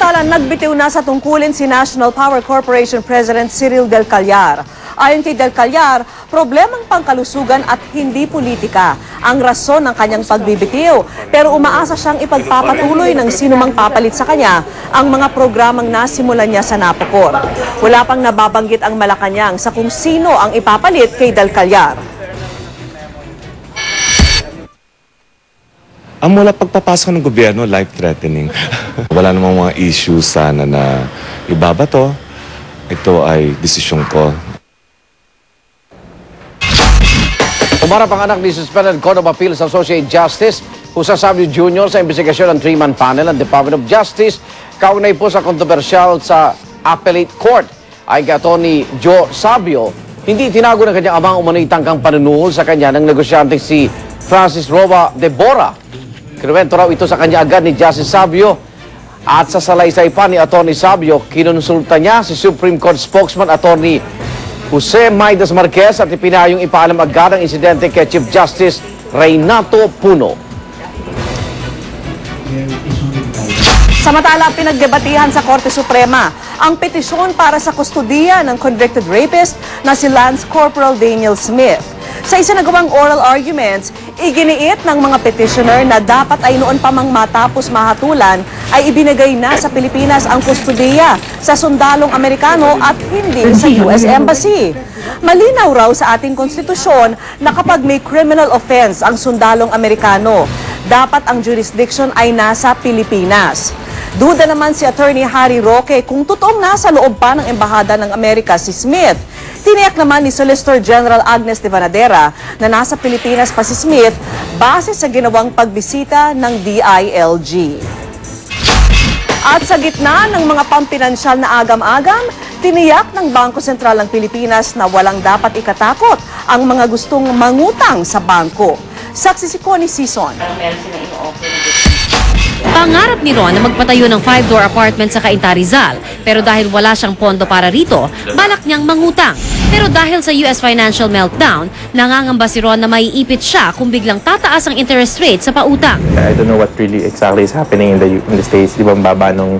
Samantala, nagbitiw na sa tungkulin si National Power Corporation President Cyril Del Callar. Ayon kay Del Callar, problemang pangkalusugan at hindi politika ang rason ng kanyang pagbibitiw. Pero umaasa siyang ipagpapatuloy ng sinumang papalit sa kanya ang mga programang nasimulan niya sa Napocor. Wala pang nababanggit ang Malacanang sa kung sino ang ipapalit kay Del Callar. Ang mula pagpapasok ng gobyerno, life-threatening. Wala namang mga issues sana na ibabato. Ito ay desisyon ko. Umarap ang anak ni Suspended Court of Appeals Associate Justice Jose Sabio Jr. sa investigasyon ng 3-man panel ng Department of Justice kaugnay po sa kontrobersyal sa Appellate Court. Ay gato ni Joe Sabio, hindi tinago ng kanyang amang umano'y tangkang panunuhol sa kanya ng negosyante si Francis Roa de Bora. Kinuwento raw ito sa kanya agad ni Justice Sabio at sa salaysay pa ni Atty. Sabio, kinonsulta niya si Supreme Court spokesman Atty. Jose Maidas Marquez at ipinayong ipaalam agad ang insidente kay Chief Justice Reynato Puno. Samantala, pinagdebatihan sa Korte Suprema ang petisyon para sa kustudiya ng convicted rapist na si Lance Corporal Daniel Smith. Sa isinagawang oral arguments, iginiit ng mga petitioner na dapat ay noon pa mang matapos mahatulan ay ibinigay na sa Pilipinas ang kustudiya sa sundalong Amerikano at hindi sa US Embassy. Malinaw raw sa ating konstitusyon na kapag may criminal offense ang sundalong Amerikano, dapat ang jurisdiction ay nasa Pilipinas. Duda naman si Attorney Harry Roque kung totoong nasa loob pa ng Embahada ng Amerika si Smith. Tiniyak naman ni Solicitor General Agnes de Vanadera na nasa Pilipinas pa si Smith base sa ginawang pagbisita ng DILG. At sa gitna ng mga pampinansyal na agam-agam, tiniyak ng Bangko Sentral ng Pilipinas na walang dapat ikatakot ang mga gustong mangutang sa bangko. Saksi si Connie Sison. Pangarap ni Ron na magpatayo ng 5-door apartment sa Cainta, Rizal. Pero dahil wala siyang pondo para rito, balak niyang mangutang. Pero dahil sa US financial meltdown, nangangamba si Ron na maiipit siya kung biglang tataas ang interest rate sa pautang. I don't know what really exactly is happening in the States. Di ba baba nung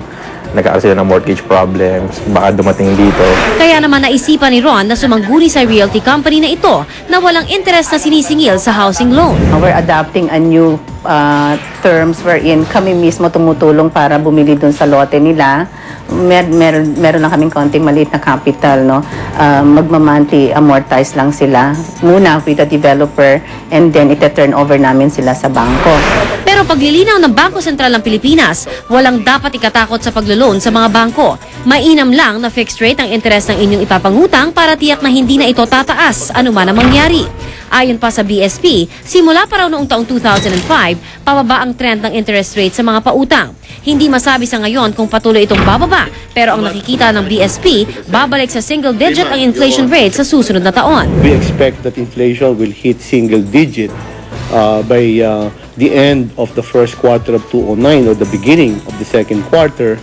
nagkakaroon sila ng mortgage problems, baka dumating dito. Kaya naman naisipan ni Ron na sumangguni sa realty company na ito na walang interest na sinisingil sa housing loan. We're adopting a new terms wherein kami mismo tumutulong para bumili dun sa lote nila. Meron lang kaming konting maliit na capital, no? Magmamonthly amortize lang sila muna with the developer and then ita-turn over namin sila sa bangko. Pero paglilinaw ng Bangko Sentral ng Pilipinas, walang dapat ikatakot sa paglo-loan sa mga bangko. Mainam lang na fixed rate ang interest ng inyong ipapangutang para tiyak na hindi na ito tataas anuman ang mangyari. Ayon pa sa BSP, simula pa raw noong taong 2005, pababa ang trend ng interest rate sa mga pautang. Hindi masabi sa ngayon kung patuloy itong bababa, pero ang nakikita ng BSP, babalik sa single digit ang inflation rate sa susunod na taon. We expect that inflation will hit single digit by the end of the first quarter of 2009 or the beginning of the second quarter.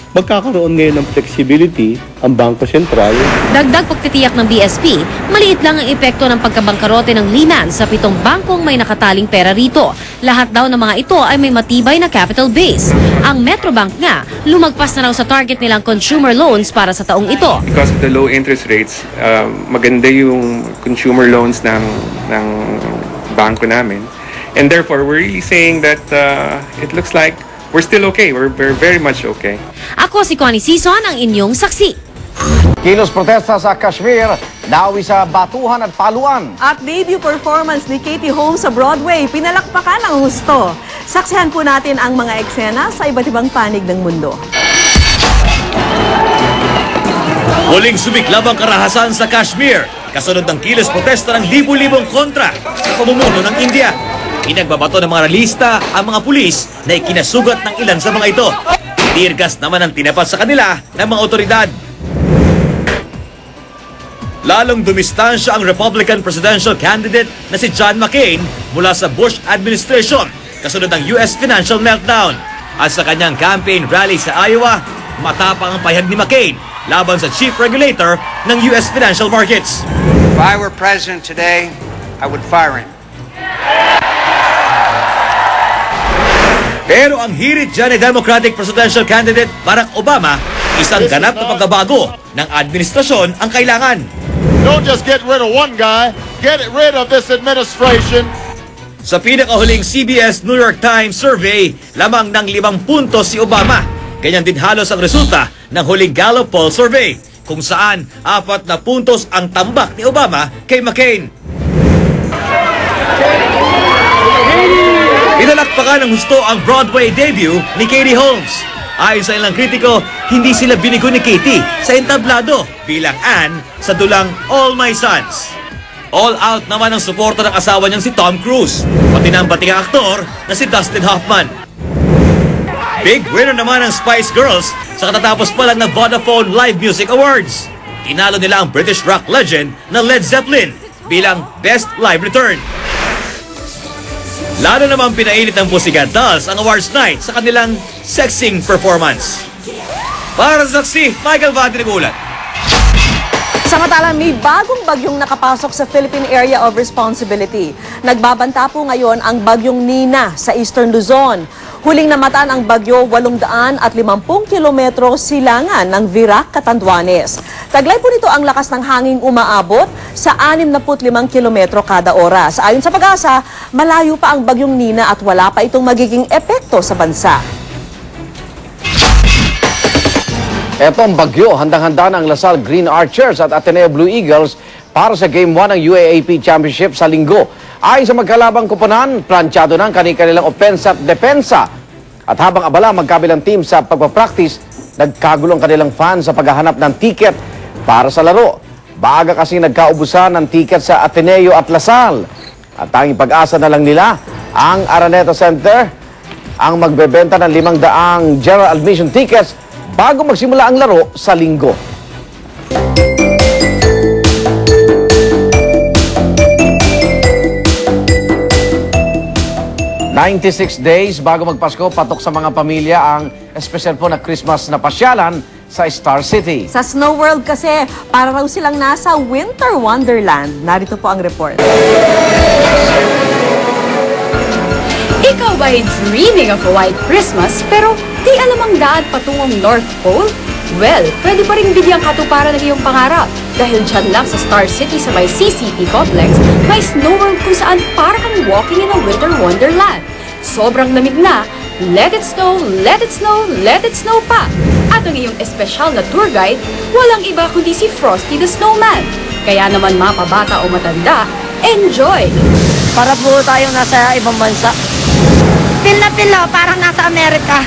Magkakaroon ngayon ng flexibility ang Bangko Sentral. Dagdag pagtitiyak ng BSP, maliit lang ang epekto ng pagkabangkarote ng Linan sa 7 bangkong may nakataling pera rito. Lahat daw ng mga ito ay may matibay na capital base. Ang Metrobank nga, lumagpas na raw sa target nilang consumer loans para sa taong ito. Because of the low interest rates, maganda yung consumer loans ng bangko namin. And therefore, we're really saying that it looks like we're still okay. We're very much okay. Ako si Connie Sison, ang inyong saksi. Kilos protesta sa Kashmir, nawi sa batuhan at paluan. At debut performance ni Katie Holmes sa Broadway, pinalakpakan ang husto. Saksihan po natin ang mga eksena sa iba't ibang panig ng mundo. Muling sumiklab ang karahasan sa Kashmir, kasunod ng kilos protesta ng libu-libong kontra sa pamumuno ng India. Pinagbabato ng mga realista ang mga pulis na ikinasugat ng ilan sa mga ito. Tear gas naman ang tinapat sa kanila ng mga otoridad. Lalong dumistansya ang Republican presidential candidate na si John McCain mula sa Bush administration kasunod ng US financial meltdown. At sa kanyang campaign rally sa Iowa, matapang ang pahayag ni McCain laban sa chief regulator ng US financial markets. If I were president today, I would fire him. Pero ang hirit dyan ni Democratic Presidential Candidate Barack Obama, isang ganap na pagbabago ng administrasyon ang kailangan. Don't just get rid of one guy, get rid of this administration. Sa pinakahuling CBS New York Times survey, lamang ng 5 puntos si Obama. Ganyan din halos ang resulta ng huling Gallup poll survey, kung saan 4 na puntos ang tambak ni Obama kay McCain. Pinalakpakan ng husto ang Broadway debut ni Katie Holmes. Ayon sa ilang kritiko, hindi sila binigo ni Katie sa entablado bilang Anne sa dulang All My Sons. All out naman ang suporta ng asawa niyang si Tom Cruise, pati na ang bating aktor na si Dustin Hoffman. Big winner naman ang Spice Girls sa katatapos pa lang na Vodafone Live Music Awards. Tinalo nila ang British rock legend na Led Zeppelin bilang Best Live Return. Lalo namang pinainit ng Pussycat Dolls ang awards night sa kanilang sexing performance. Para sa saksi, Michael Vati nagulat. Samantala, may bagong bagyong nakapasok sa Philippine Area of Responsibility. Nagbabanta po ngayon ang bagyong Nina sa Eastern Luzon. Huling namataan ang bagyo 850 kilometro silangan ng Virac, Catanduanes. Taglay po nito ang lakas ng hanging umaabot sa 65 kilometro kada oras. Ayon sa Pag-asa, malayo pa ang bagyong Nina at wala pa itong magiging epekto sa bansa. Etong bagyo, handang-handa ng Lasal Green Archers at Ateneo Blue Eagles para sa Game 1 ng UAAP Championship sa linggo. Ayon sa magkalabang koponan, planchado ng kanilang opensa at depensa. At habang abala magkabilang team sa pagpapractice, nagkagulong kanilang fans sa paghahanap ng tiket para sa laro. Baga kasi nagkaubusan ng tiket sa Ateneo at Lasal. At tanging pag-asa na lang nila, ang Araneta Center ang magbebenta ng 500 general admission tickets bago magsimula ang laro sa linggo. 96 days bago magpasko, patok sa mga pamilya ang espesyal po na Christmas na pasyalan sa Star City. Sa Snow World kasi, para raw silang nasa Winter Wonderland. Narito po ang report. Ikaw ba'y dreaming of a white Christmas pero di alam ang daan patungong North Pole? Well, pwede pa rin bigyang katuparan ng iyong pangarap dahil dyan lang sa Star City sa may CCP Complex, may Snow World kung saan para kang walking in a winter wonderland. Sobrang lamig na, let it snow, let it snow, let it snow pa. At ang iyong espesyal na tour guide, walang iba kundi si Frosty the Snowman. Kaya naman mapabata o matanda, enjoy! Para po tayong nasa ibang bansa. Feel na feel, parang nasa Amerika.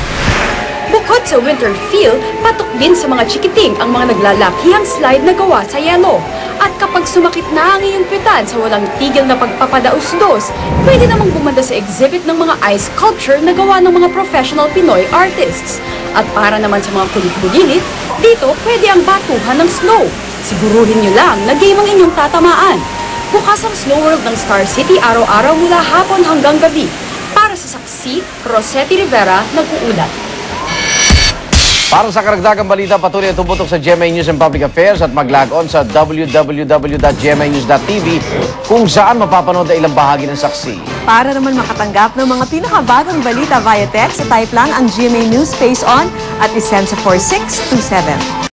Bukod sa winter feel, patok din sa mga chikiting ang mga naglalakihang slide na gawa sa yelo. At kapag sumakit na ang iyong pitan sa walang tigil na pagpapadaos-dos, pwede namang bumanda sa exhibit ng mga ice sculpture na gawa ng mga professional Pinoy artists. At para naman sa mga kulit-bulilit, dito pwede ang batuhan ng snow. Siguruhin nyo lang na game ang inyong tatamaan. Bukas ang Snow World ng Star City araw-araw mula hapon hanggang gabi. Para sa saksi, Rosetti Rivera, nag-uulat. Para sa karagdagang balita, patuloy ang tumutok sa GMA News and Public Affairs at mag-log on sa www.gmanews.tv kung saan mapapanood ang ilang bahagi ng saksi. Para naman makatanggap ng mga pinakabagong balita via text, type lang ang GMA News Face On at isend sa 4627.